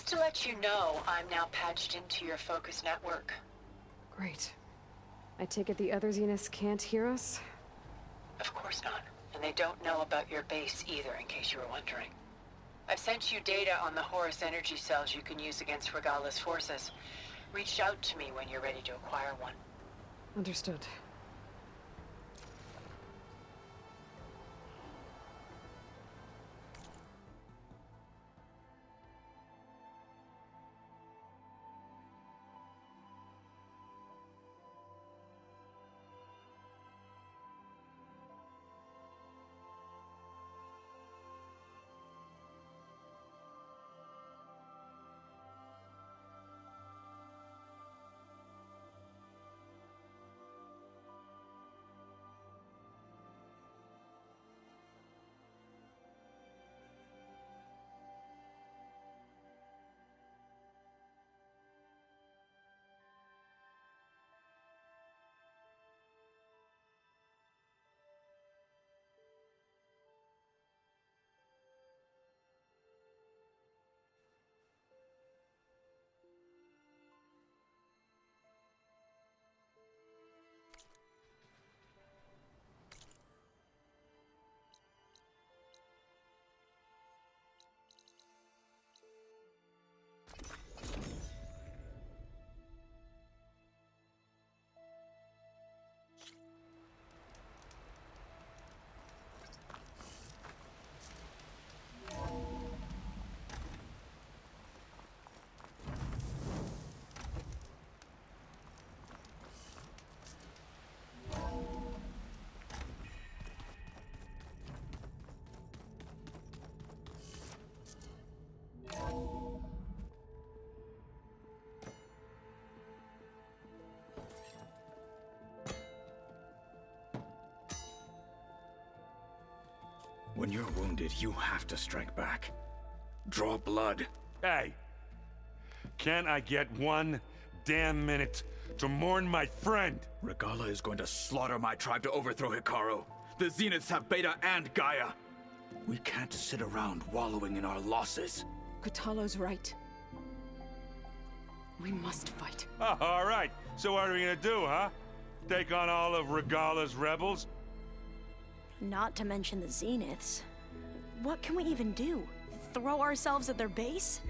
Just to let you know, I'm now patched into your focus network. Great. I take it the other Zeniths can't hear us? Of course not. And they don't know about your base either, in case you were wondering. I've sent you data on the Horus energy cells you can use against Regalla's forces. Reach out to me when you're ready to acquire one. Understood. When you're wounded, you have to strike back. Draw blood. Hey! Can't I get one damn minute to mourn my friend? Regalla is going to slaughter my tribe to overthrow Hekkaro. The Zeniths have Beta and Gaia. We can't sit around wallowing in our losses. Kotallo's right. We must fight. Oh, all right. So what are we gonna do, huh? Take on all of Regalla's rebels? Not to mention the Zeniths. What can we even do? Throw ourselves at their base?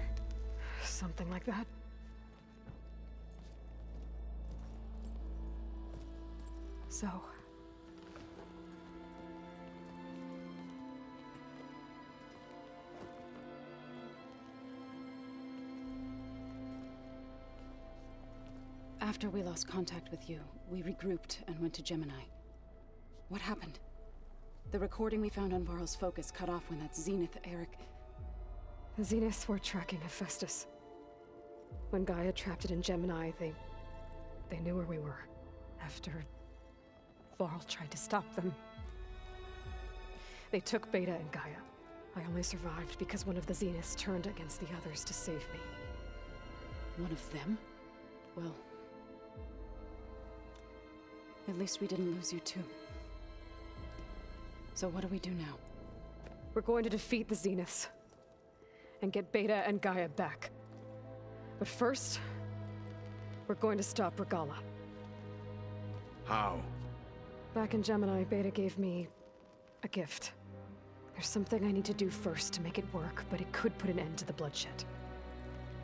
Something like that. So... After we lost contact with you, we regrouped and went to Gemini. What happened? The recording we found on Varl's focus cut off when that Zenith, Eric... The Zeniths were tracking Hephaestus. When Gaia trapped it in Gemini, they knew where we were. After... Varl tried to stop them. They took Beta and Gaia. I only survived because one of the Zeniths turned against the others to save me. One of them? Well... at least we didn't lose you too. So what do we do now? We're going to defeat the Zeniths. And get Beta and Gaia back. But first... we're going to stop Regalla. How? Back in Gemini, Beta gave me... a gift. There's something I need to do first to make it work, but it could put an end to the bloodshed.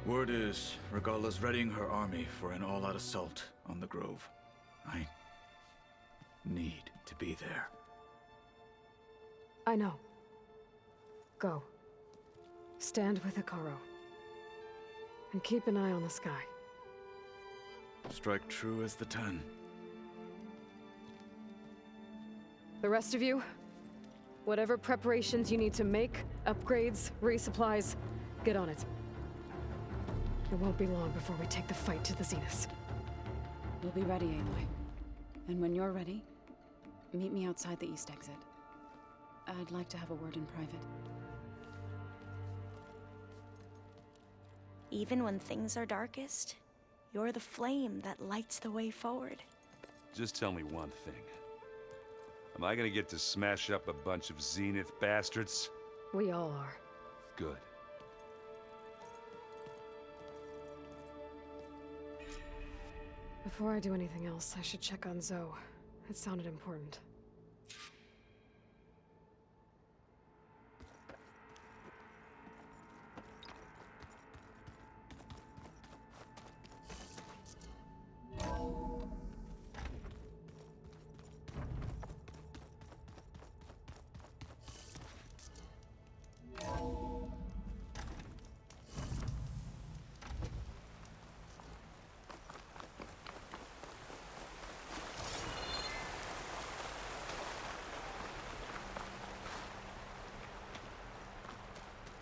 Word is, Regalla's readying her army for an all-out assault on the Grove. I need to be there. I know. Go. Stand with Hekkaro. And keep an eye on the sky. Strike true as the 10. The rest of you, whatever preparations you need to make, upgrades, resupplies, get on it. It won't be long before we take the fight to the Zeniths. We'll be ready, Aloy. And when you're ready, meet me outside the east exit. I'd like to have a word in private. Even when things are darkest, you're the flame that lights the way forward. Just tell me one thing. Am I gonna get to smash up a bunch of Zenith bastards? We all are. Good. Before I do anything else, I should check on Zoe. It sounded important.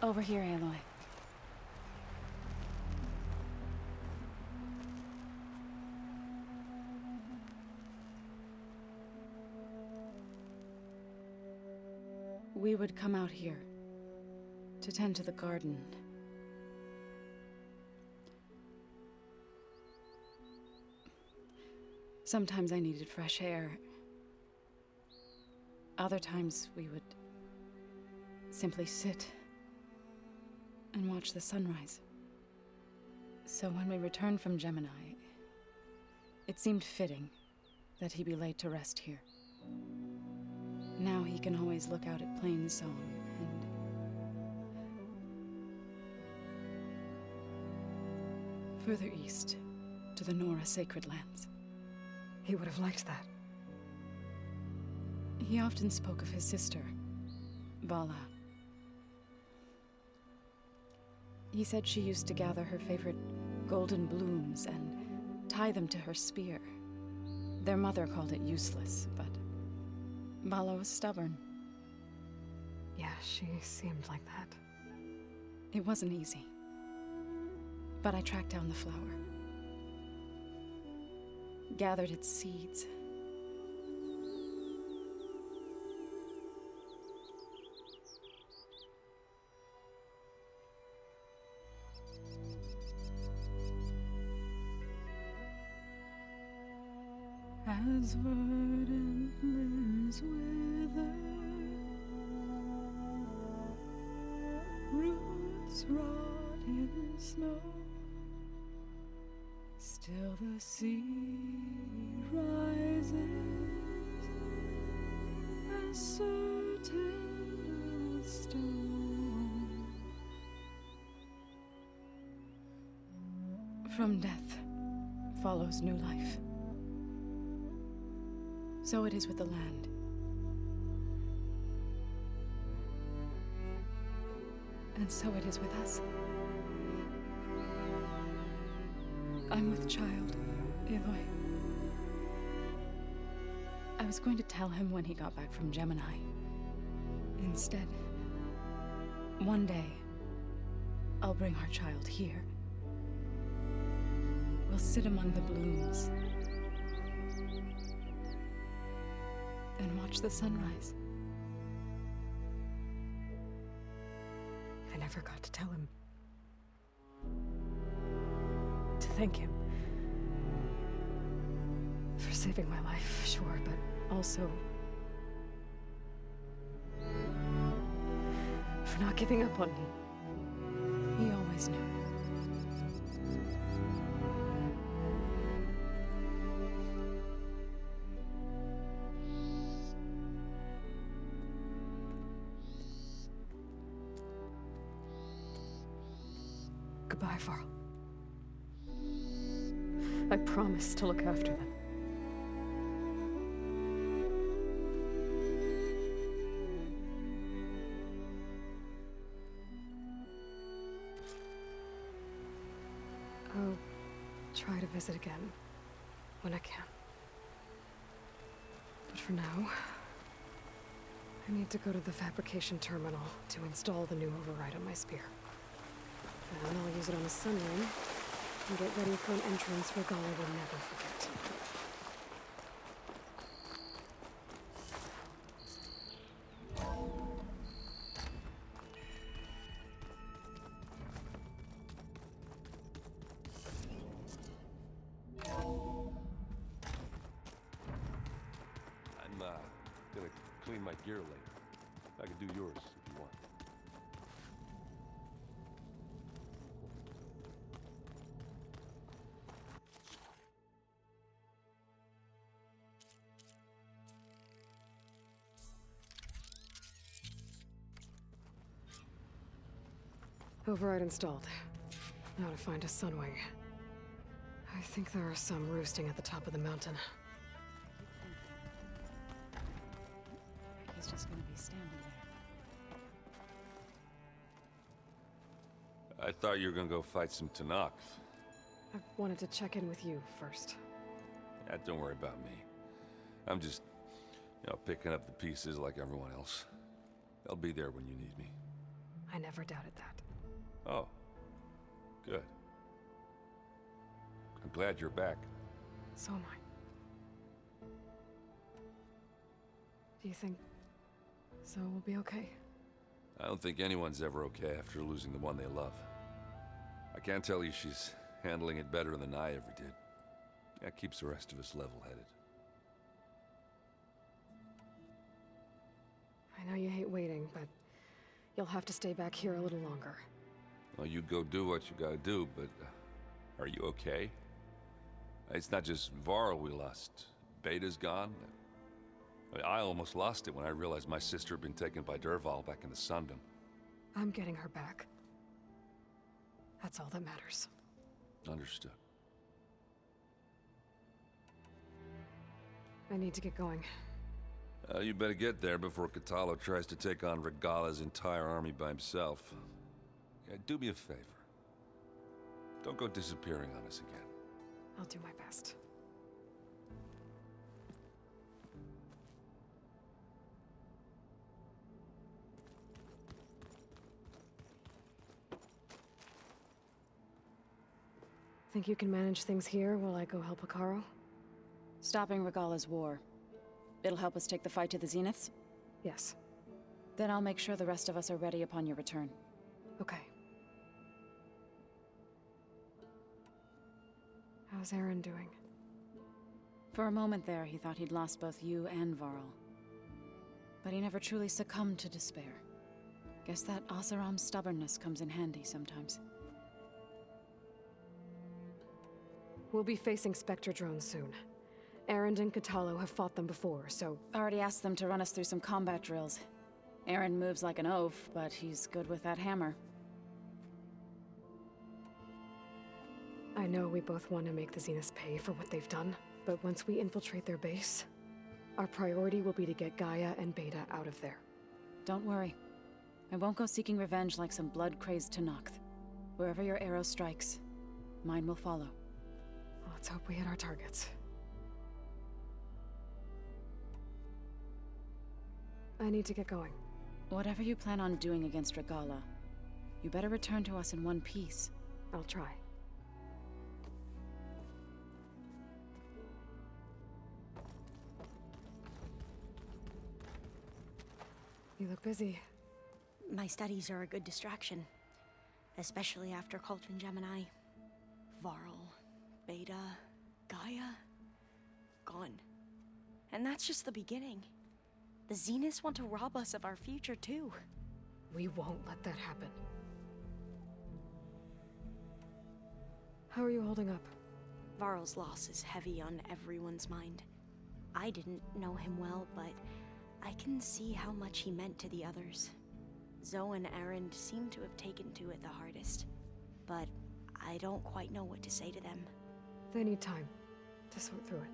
Over here, Aloy. We would come out here to tend to the garden. Sometimes I needed fresh air. Other times we would simply sit and watch the sunrise. So when we returned from Gemini, it seemed fitting that he be laid to rest here. Now he can always look out at Plainsong and... further east, to the Nora sacred lands. He would have liked that. He often spoke of his sister, Vala. He said she used to gather her favorite golden blooms and tie them to her spear. Their mother called it useless, but Vala was stubborn. Yeah, she seemed like that. It wasn't easy. But I tracked down the flower. Gathered its seeds. As verdant limbs wither, roots rot in snow, still the sea rises, as certain as stone. From death follows new life. So it is with the land. And so it is with us. I'm with child, Aloy. I was going to tell him when he got back from Gemini. Instead, one day, I'll bring our child here. We'll sit among the blooms and watch the sunrise. I never got to tell him. To thank him. For saving my life, sure, but also... for not giving up on me. He always knew. Goodbye, Varl. I promise to look after them. I'll try to visit again when I can. But for now, I need to go to the fabrication terminal to install the new override on my spear. And I'll use it on a sun ring and get ready for an entrance Regalla will never forget. I'm gonna clean my gear later. I can do yours if you want. Override installed. Now to find a sunwing. I think there are some roosting at the top of the mountain. He's just gonna be standing there. I thought you were gonna go fight some Tenakth. I wanted to check in with you first. Yeah, don't worry about me. I'm just, picking up the pieces like everyone else. I'll be there when you need me. I never doubted that. Oh, good. I'm glad you're back. So am I. Do you think Zoe will be okay? I don't think anyone's ever okay after losing the one they love. I can't tell you she's handling it better than I ever did. That keeps the rest of us level-headed. I know you hate waiting, but you'll have to stay back here a little longer. Well, you go do what you gotta do, but are you okay? It's not just Varl we lost. Beta's gone. I almost lost it when I realized my sister had been taken by Dervahl back in the Sundom. I'm getting her back. That's all that matters. Understood. I need to get going. You better get there before Hekkaro tries to take on Regalla's entire army by himself. Yeah, do me a favor. Don't go disappearing on us again. I'll do my best. Think you can manage things here while I go help Hekkaro? Stopping Regalla's war. It'll help us take the fight to the Zeniths? Yes. Then I'll make sure the rest of us are ready upon your return. Okay. How's Aaron doing? For a moment there, he thought he'd lost both you and Varl. But he never truly succumbed to despair. Guess that Oseram's stubbornness comes in handy sometimes. We'll be facing Spectre drones soon. Aaron and Hekkaro have fought them before, so... Already asked them to run us through some combat drills. Aaron moves like an oaf, but he's good with that hammer. I know we both want to make the Zeniths pay for what they've done, but once we infiltrate their base, our priority will be to get Gaia and Beta out of there. Don't worry. I won't go seeking revenge like some blood-crazed Tenakth. Wherever your arrow strikes, mine will follow. Let's hope we hit our targets. I need to get going. Whatever you plan on doing against Regalla, you better return to us in one piece. I'll try. You look busy. My studies are a good distraction. Especially after Cauldron Gemini. Varl, Beta, Gaia, gone. And that's just the beginning. The Zeniths want to rob us of our future, too. We won't let that happen. How are you holding up? Varl's loss is heavy on everyone's mind. I didn't know him well, but I can see how much he meant to the others. Zoe and Aaron seem to have taken to it the hardest, but I don't quite know what to say to them. They need time to sort through it.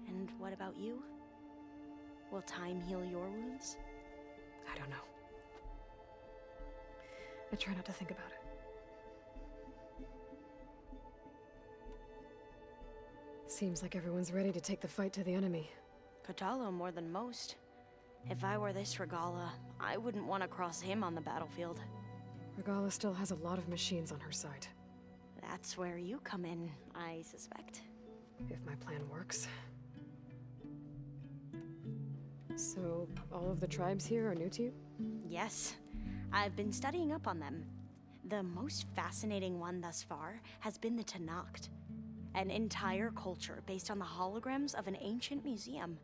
And what about you? Will time heal your wounds? I don't know. I try not to think about it. Seems like everyone's ready to take the fight to the enemy. Hekkaro more than most. If I were this Regalla, I wouldn't want to cross him on the battlefield. Regalla still has a lot of machines on her side. That's where you come in, I suspect. If my plan works. So, all of the tribes here are new to you? Yes, I've been studying up on them. The most fascinating one thus far has been the Tenakth, an entire culture based on the holograms of an ancient museum.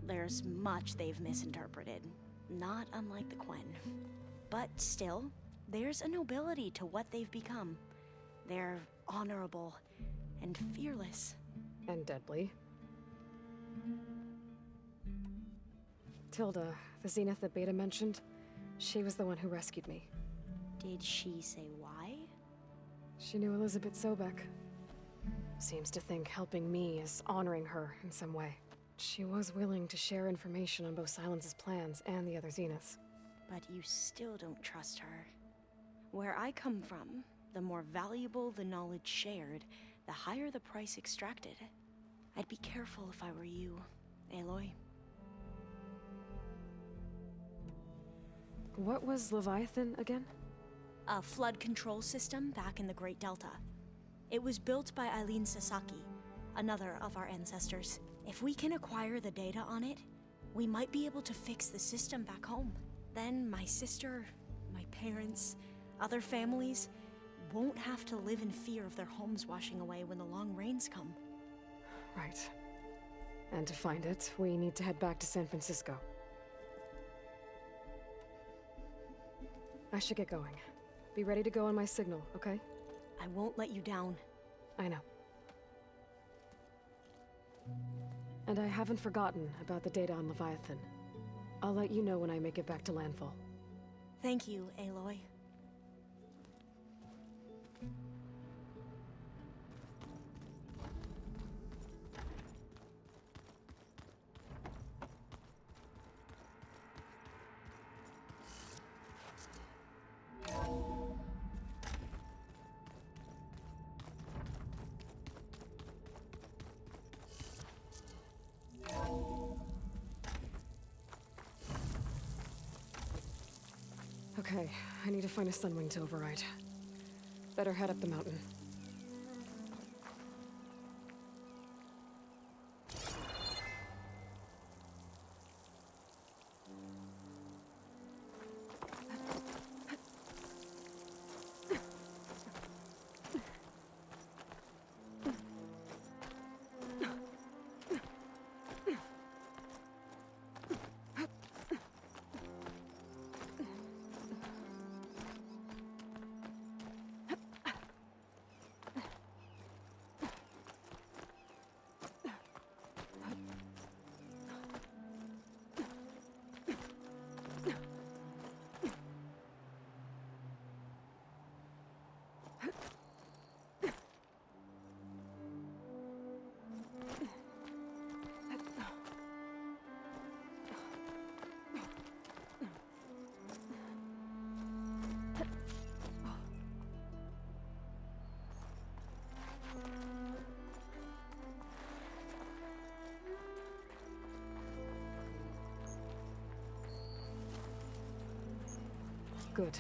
There's much they've misinterpreted, not unlike the Quen. But still, there's a nobility to what they've become. They're honorable and fearless. And deadly. Tilda, the Zenith that Beta mentioned, she was the one who rescued me. Did she say why? She knew Elizabeth Sobek. Seems to think helping me is honoring her in some way. She was willing to share information on both Silence's plans and the other Zeniths. But you still don't trust her. Where I come from, the more valuable the knowledge shared, the higher the price extracted. I'd be careful if I were you, Aloy. What was Leviathan again? A flood control system back in the Great Delta. It was built by Eileen Sasaki, another of our ancestors. If we can acquire the data on it, we might be able to fix the system back home. Then my sister, my parents, other families won't have to live in fear of their homes washing away when the long rains come. Right. And to find it, we need to head back to San Francisco. I should get going. Be ready to go on my signal, okay? I won't let you down. I know. And I haven't forgotten about the data on Leviathan. I'll let you know when I make it back to landfall. Thank you, Aloy. Okay, I need to find a sunwing to override. Better head up the mountain. Good.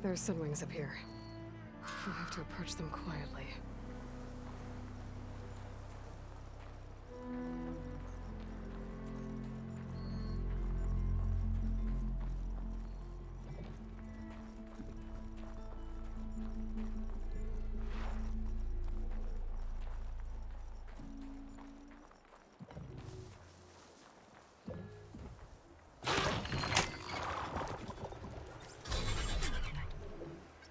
There are sunwings up here. I'll have to approach them quietly.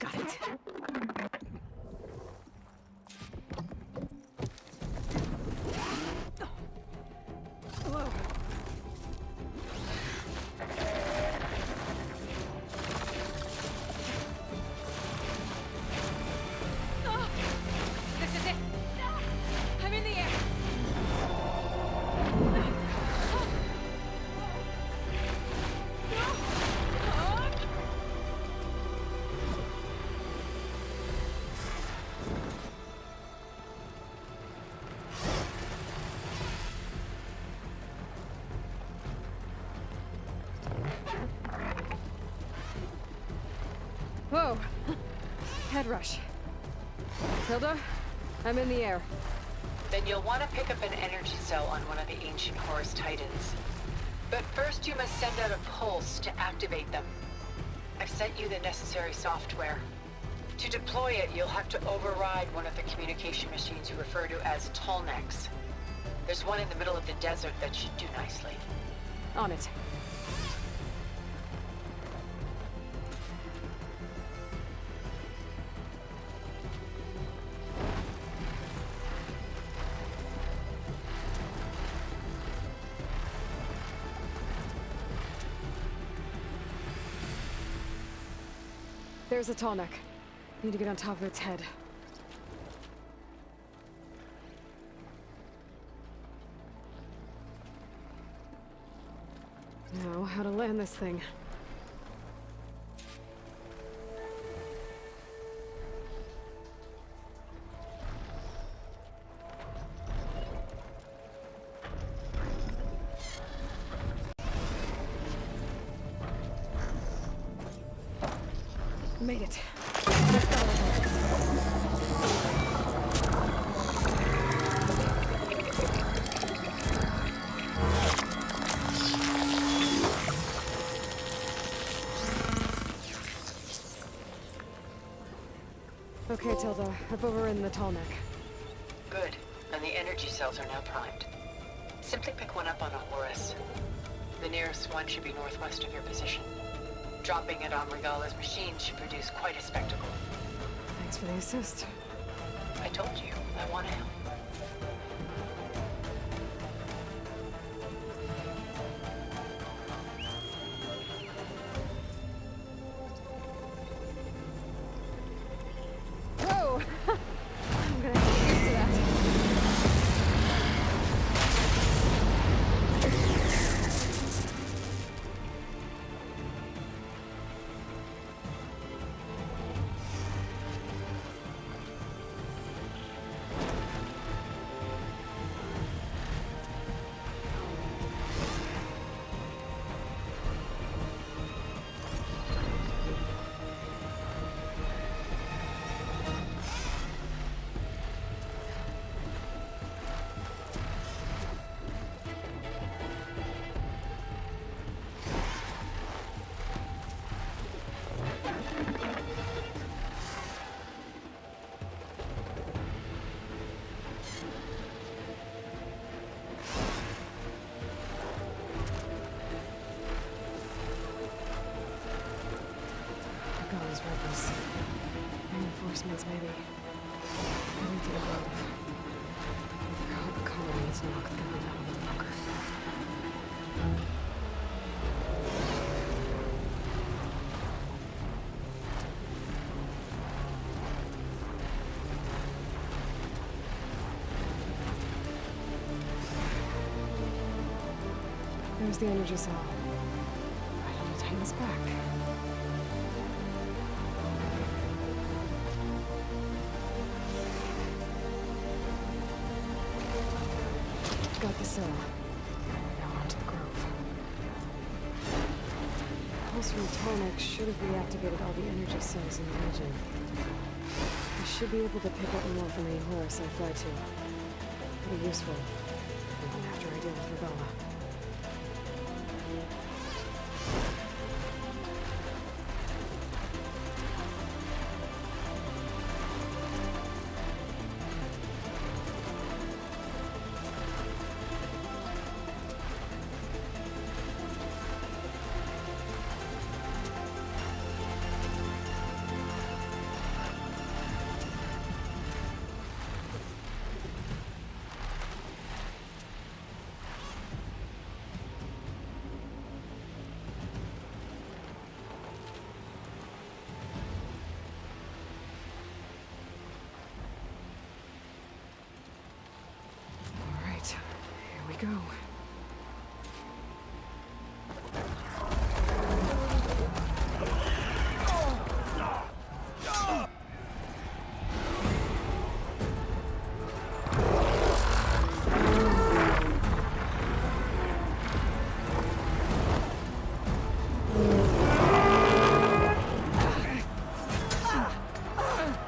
Got it. Whoa. Oh, this is it. I'm in the air. Whoa! Head rush. Hilda, I'm in the air. Then you'll want to pick up an energy cell on one of the ancient Horus Titans. But first you must send out a pulse to activate them. I've sent you the necessary software. To deploy it, you'll have to override one of the communication machines you refer to as Tallnecks. There's one in the middle of the desert that should do nicely. On it. There's a tall neck. Need to get on top of its head. Now, how to land this thing. Made it. Okay, Tilda. I've overridden the tall neck. Good. And the energy cells are now primed. Simply pick one up on a Horus. The nearest one should be northwest of your position. Dropping it on Regalla's machine should produce quite a spectacle. Thanks for the assist. I told you, I want to help. Whoa! I'm gonna have to get used to that. Regalla's rebels. Reinforcements, maybe. Heading to the grove. I hope Hekkaro needs Tenakth gone out of the bunker. There's the energy cell. I don't need to hang this back. Got the cell. Now onto the grove. Pulse from Tenakth should have reactivated all the energy cells in the region. I should be able to pick up more from any Horus I fly to. Pretty useful. Even after I deal with Regalla. Here we go.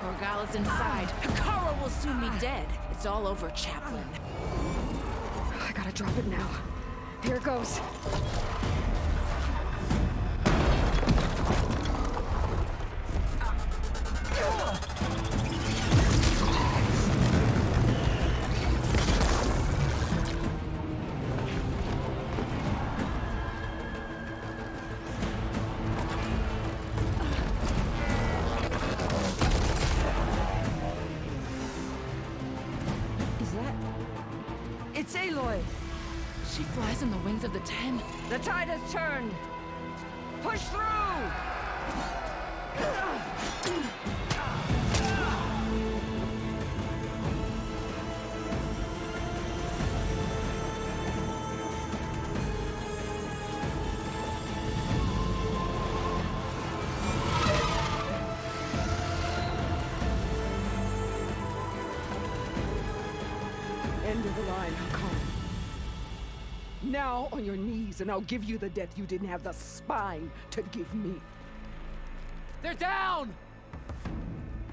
Regalla's inside. Hekkaro will soon be dead. It's all over, Chaplain. I gotta drop it now. Here it goes. It's Aloy! She flies on the wings of the 10. The tide has turned! Push through! End of the line, Hekkaro. Now on your knees, and I'll give you the death you didn't have the spine to give me. They're down!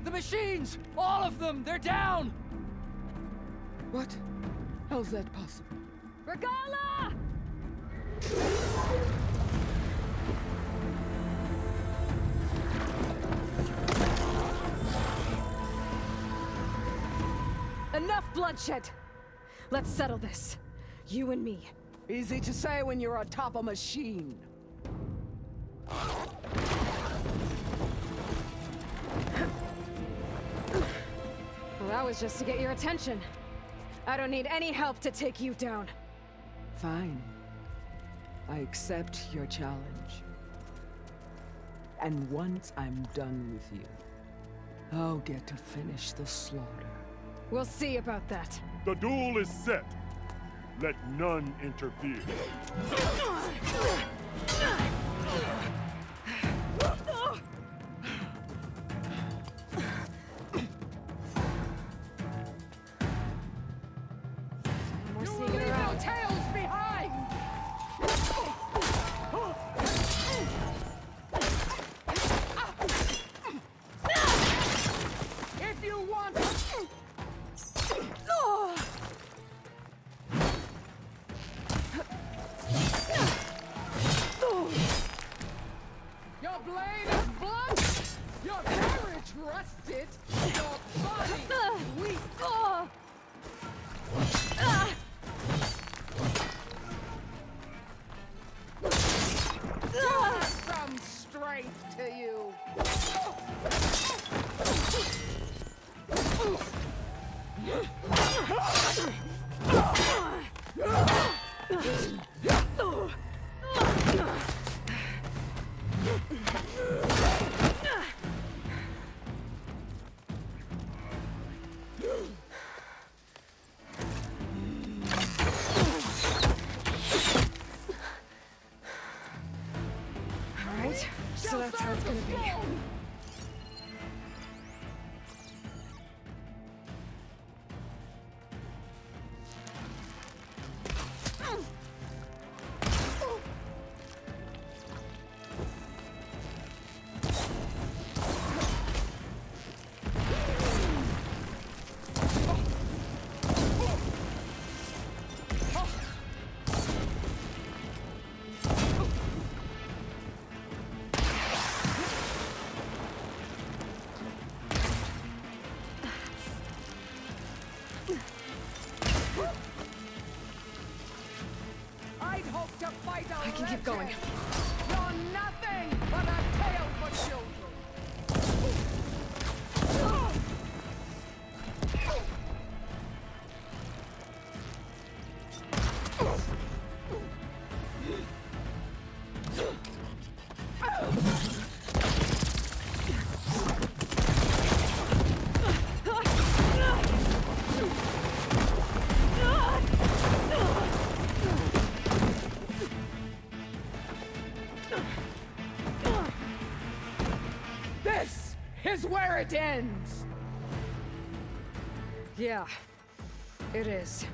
The machines! All of them! They're down! What? How's that possible? Regalla! Enough bloodshed! Let's settle this. You and me. Easy to say when you're atop a machine. Well, that was just to get your attention. I don't need any help to take you down. Fine. I accept your challenge. And once I'm done with you, I'll get to finish the slaughter. We'll see about that. The duel is set. Let none interfere. You leave no tails behind! If you want... Your blade is blunt! Your courage rusted! Your body weak! Some strength to you! Alright, so that's how it's gonna be. I'd hope to fight a I can keep going. You're nothing but a tale for children! This is where it ends! Yeah, it is.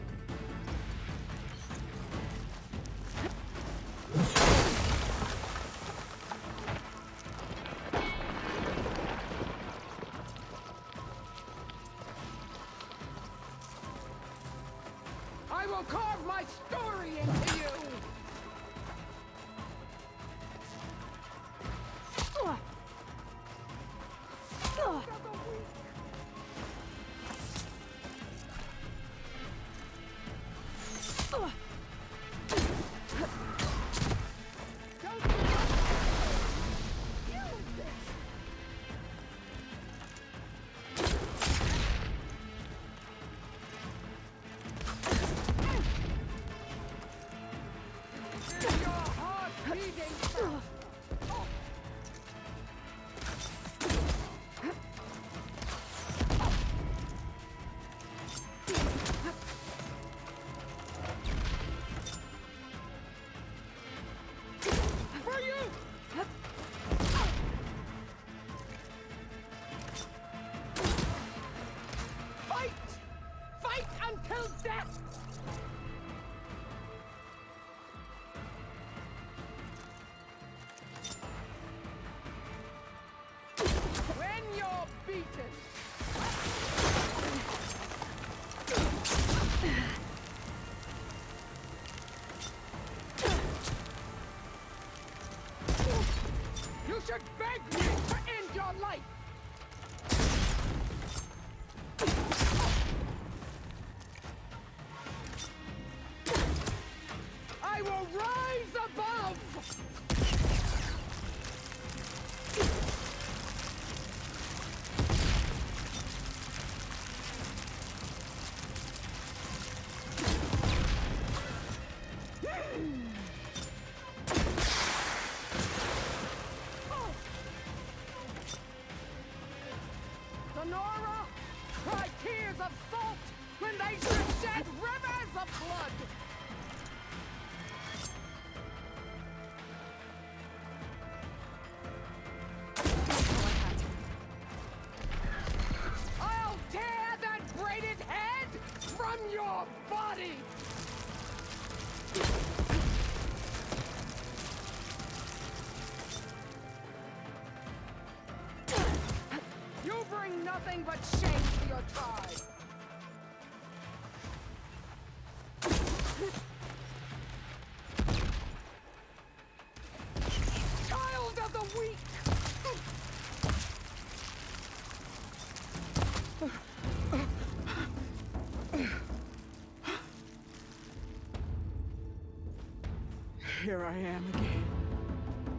I will carve my story into you! Your heart beating. When you're beaten, you should beg me to end your life! I will rise above! Sonora cried tears of salt when they should shed rivers of blood! I'll tear that braided head from your body! You bring nothing but shame to your tribe! Child of the weak! Here I am again,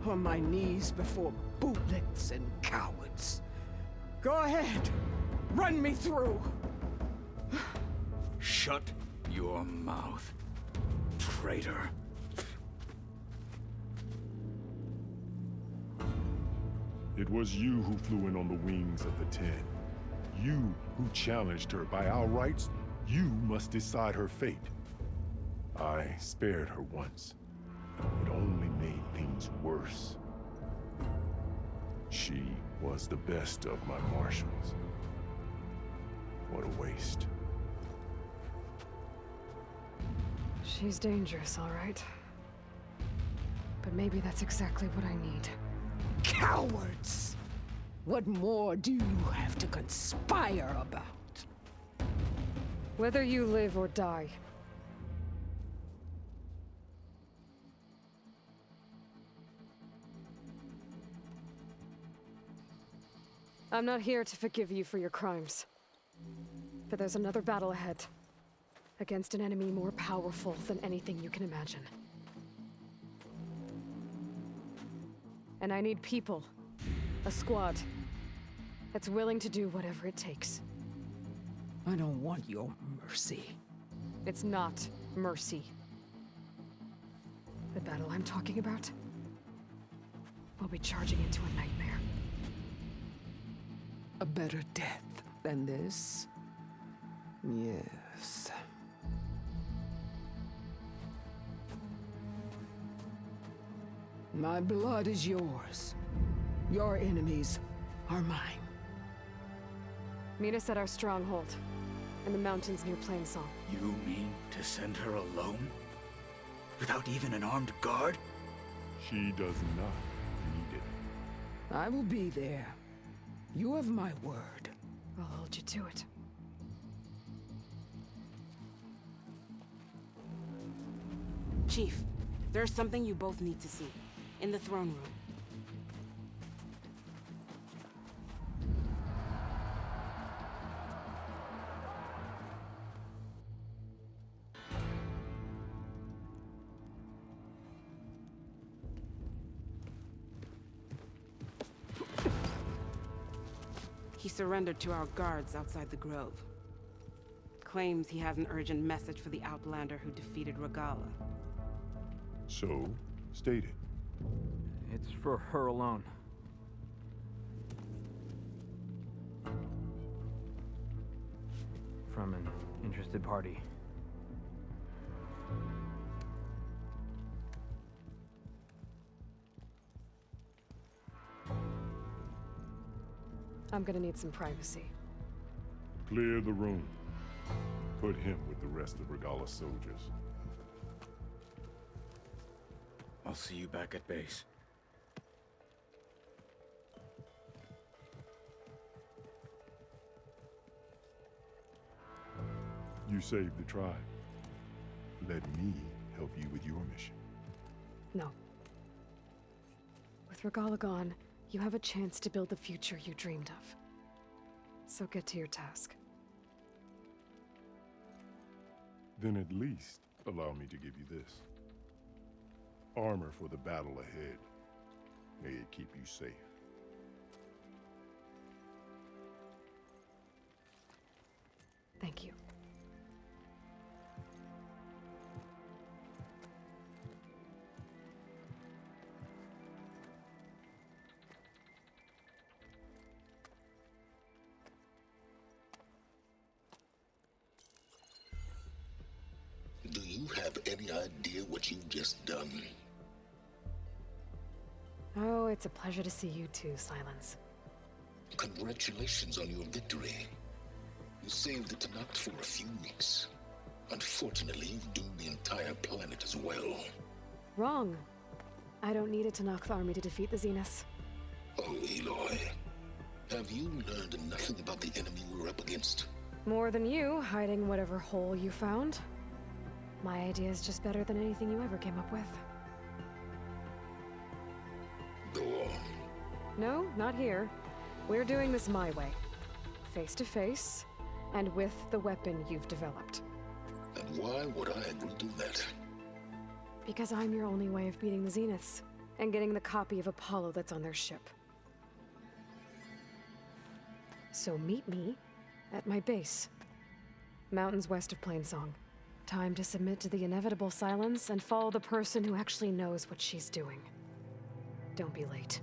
on my knees before bootlets and cowards. Go ahead, run me through. Shut your mouth, traitor. It was you who flew in on the wings of the Ten. You who challenged her. By our rights, you must decide her fate. I spared her once. It only made things worse. She was the best of my marshals. What a waste. She's dangerous, all right. But maybe that's exactly what I need. Cowards! What more do you have to conspire about? Whether you live or die. I'm not here to forgive you for your crimes. But there's another battle ahead. Against an enemy more powerful than anything you can imagine. And I need people. A squad. That's willing to do whatever it takes. I don't want your mercy. It's not mercy. The battle I'm talking about will be charging into a nightmare. A better death than this? Yes. My blood is yours. Your enemies are mine. Meet us at our stronghold, in the mountains near Plainsong. You mean to send her alone? Without even an armed guard? She does not need it. I will be there. You have my word. I'll hold you to it. Chief, there's something you both need to see. In the throne room. He surrendered to our guards outside the grove. Claims he has an urgent message for the Outlander who defeated Regalla. So, state it. It's for her alone. From an interested party. I'm gonna need some privacy. Clear the room. Put him with the rest of Regalla's soldiers. I'll see you back at base. You saved the tribe. Let me help you with your mission. No. With Regalla gone, you have a chance to build the future you dreamed of. So get to your task. Then at least allow me to give you this. Armor for the battle ahead. May it keep you safe. Thank you. Do you have any idea what you've just done? Oh, it's a pleasure to see you too, Silence. Congratulations on your victory. You saved the Tenakth for a few weeks. Unfortunately, you've doomed the entire planet as well. Wrong. I don't need a Tenakth army to defeat the Zeniths. Oh, Aloy. Have you learned nothing about the enemy we're up against? More than you, hiding whatever hole you found. My idea is just better than anything you ever came up with. Go on. No, not here. We're doing this my way. Face to face, and with the weapon you've developed. And why would I agree to that? Because I'm your only way of beating the Zeniths, and getting the copy of Apollo that's on their ship. So meet me at my base. Mountains west of Plainsong. Time to submit to the inevitable silence and follow the person who actually knows what she's doing. Don't be late.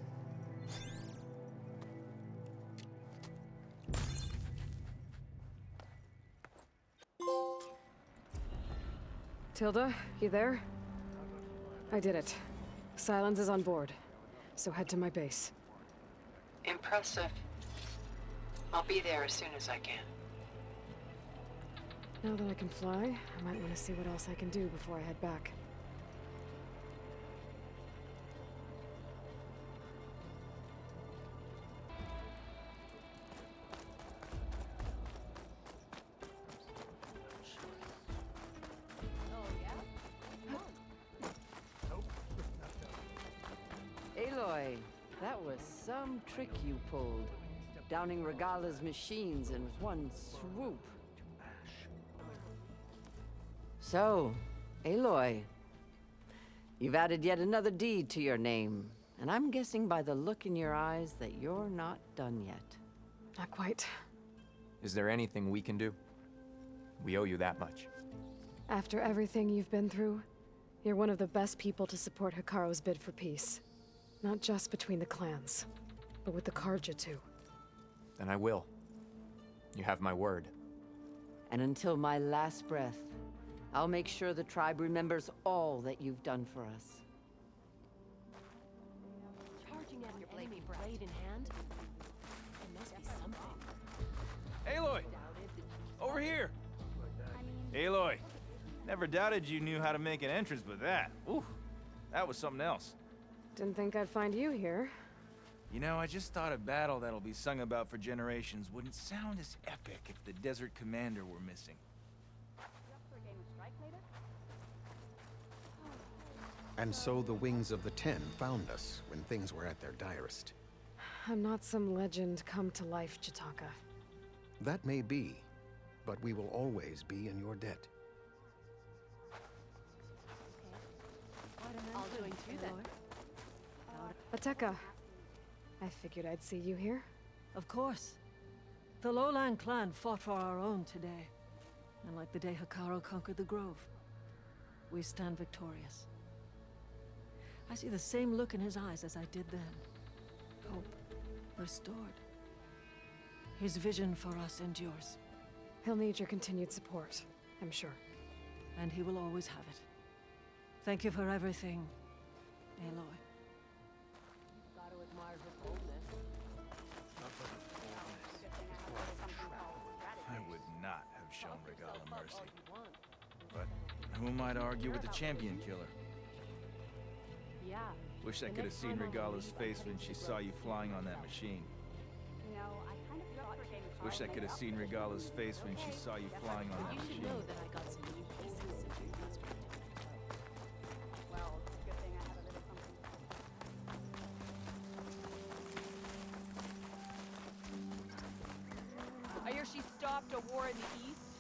Tilda, you there? I did it. Silence is on board, so head to my base. Impressive. I'll be there as soon as I can. Now that I can fly, I might want to see what else I can do before I head back. Aloy, that was some trick you pulled. Downing Regalla's machines in one swoop. So, Aloy, you've added yet another deed to your name, and I'm guessing by the look in your eyes that you're not done yet. Not quite. Is there anything we can do? We owe you that much. After everything you've been through, you're one of the best people to support Hekkaro's bid for peace. Not just between the clans, but with the Carja too. Then I will. You have my word. And until my last breath, I'll make sure the tribe remembers all that you've done for us. Charging at your blade in hand? It must be something. Aloy! Over here! Aloy, never doubted you knew how to make an entrance, but that, ooh, that was something else. Didn't think I'd find you here. You know, I just thought a battle that'll be sung about for generations wouldn't sound as epic if the Desert Commander were missing. And so the Wings of the Ten found us when things were at their direst. I'm not some legend come to life, Chitaka. That may be, but we will always be in your debt. I'll join through then. Ateka. I figured I'd see you here. Of course. The Lowland clan fought for our own today. And like the day Hekkaro conquered the Grove, we stand victorious. I see the same look in his eyes as I did then. Hope restored. His vision for us endures. He'll need your continued support, I'm sure. And he will always have it. Thank you for everything, Aloy. Gotta admire her boldness. I would not have shown Regalla mercy. But who am I to argue with the champion killer? Yeah. Wish I could have seen Regalla's face when she saw you flying on that machine. Wish I could have seen Regalla's face when she saw you flying on that You machine. should know that I got some new pieces yesterday. Well, it's a good thing I have a little something. I hear she stopped a war in the east.